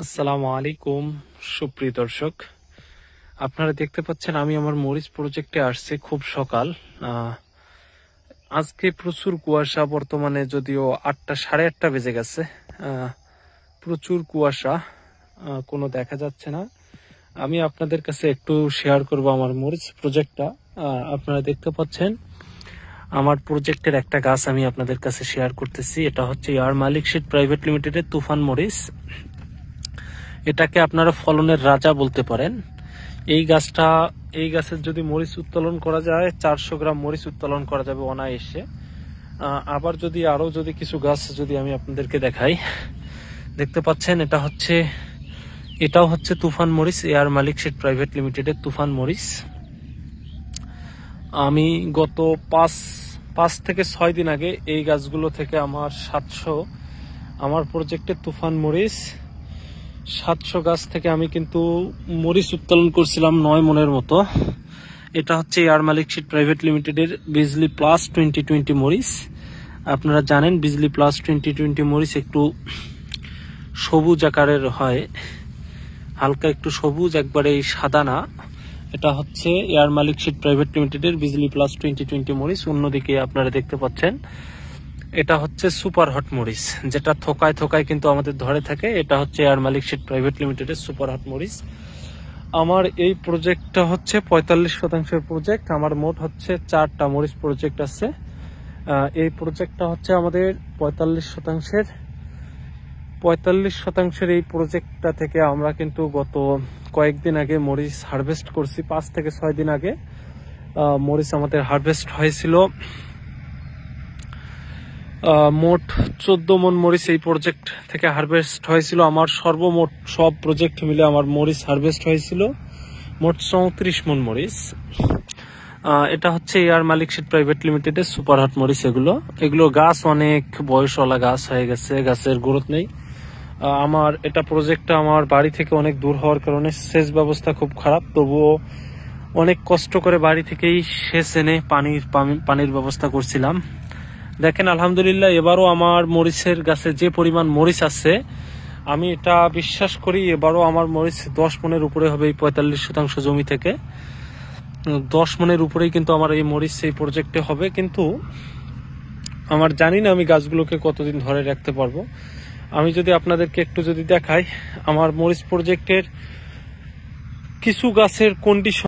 আসসালামু আলাইকুম সুপ্রিয় দর্শক, আপনারা দেখতে পাচ্ছেন আমি আমার মরিচ প্রজেক্টে আসছি খুব সকাল। আজকে প্রচুর কুয়াশা, বর্তমানে যদিও 8টা, সাড়ে 8টা বেজে গেছে। প্রচুর কুয়াশা, কোনো দেখা যাচ্ছে না। আমি আপনাদের কাছে একটু শেয়ার করব আমার মরিচ প্রজেক্টটা। আপনারা দেখতে পাচ্ছেন আমার প্রজেক্টের একটা গাছ আমি আপনাদের কাছে শেয়ার করতেছি। এটা হচ্ছে ইয়ার মালিক সিড প্রাইভেট লিমিটেডের তুফান মরিচ। এটাকে আপনারা ফলনের রাজা বলতে পারেন। এই গাছের যদি মরিচ উত্তোলন করা যায় 400 গ্রাম মরিচ উত্তোলন করা যাবে অনায়াসে। আবার যদি কিছু গাছ যদি আমি আপনাদেরকে দেখাই, দেখতে পাচ্ছেন এটাও হচ্ছে তুফান মরিচ, এয়ার মালিক সিড প্রাইভেট লিমিটেডের তুফান মরিচ। আমি গত 5 থেকে 6 দিন আগে এই গাছগুলো থেকে আমার প্রজেক্টের তুফান মরিচ 700 গাছ থেকে আমি কিন্তু মরিচ উত্তোলন করছিলাম 9 মনের মতো। এটা হচ্ছে এয়ার মালিক সিড প্রাইভেট লিমিটেডের বিজলি প্লাস 2020 মরিচ। আপনারা জানেন বিজলি প্লাস 2020 মরিচ একটু সবুজ আকারের হয়, হালকা একটু সবুজ, একবারে সাদা না। এটা হচ্ছে এয়ার মালিক সিড প্রাইভেট লিমিটেডের বিজলি প্লাস 2020 মরিচ। অন্যদিকে আপনারা দেখতে পাচ্ছেন এটা হচ্ছে সুপার হট মরিচ, যেটা থোকায় থোকায় কিন্তু আমাদের ধরে থাকে। এটা হচ্ছে এয়ার মালিক সিড প্রাইভেট লিমিটেডের সুপার হট মরিচ। আমার এই প্রজেক্টটা হচ্ছে 45% প্রজেক্ট। আমার মোট হচ্ছে 4টা মরিচ প্রজেক্ট আছে। এই প্রজেক্টটা হচ্ছে আমাদের 45% এই প্রজেক্টটা থেকে আমরা কিন্তু গত কয়েকদিন আগে মরিচ হারভেস্ট করছি। 5 থেকে 6 দিন আগে মরিচ আমাদের হারভেস্ট হয়েছিল। মোট 14 মন মরিচ এই প্রজেক্ট থেকে হারভেস্ট হয়েছিল। আমার সর্বমোট সব প্রজেক্ট মিলে আমার মরিচ হারভেস্ট হয়েছিল মোট 34 মন মরিচ। এটা হচ্ছে এয়ার মালিক সিড প্রাইভেট লিমিটেডের সুপার হট মরিচ। এগুলো গাছ অনেক বয়সওয়ালা গাছ হয়ে গেছে, গাছের গ্রোথ নেই। আমার এটা প্রজেক্টটা আমার বাড়ি থেকে অনেক দূর হওয়ার কারণে সেচ ব্যবস্থা খুব খারাপ, তবুও অনেক কষ্ট করে বাড়ি থেকেই সেচ এনে পানির ব্যবস্থা করছিলাম। দেখেন আলহামদুলিল্লাহ, এবারও আমার মরিচের গাছে যে পরিমাণ মরিচ আছে, আমি এটা বিশ্বাস করি এবারও আমার মরিচ 10 মনের উপরে হবে। এই 45% জমি থেকে 10 মনের উপরেই কিন্তু আমার এই মরিচ এই প্রজেক্টে হবে। কিন্তু আমার জানি না আমি গাছগুলোকে কতদিন ধরে রাখতে পারবো। আমি যদি আপনাদেরকে একটু দেখাই আমার মরিচ প্রজেক্টের কিছু গাছের কন্ডিশন।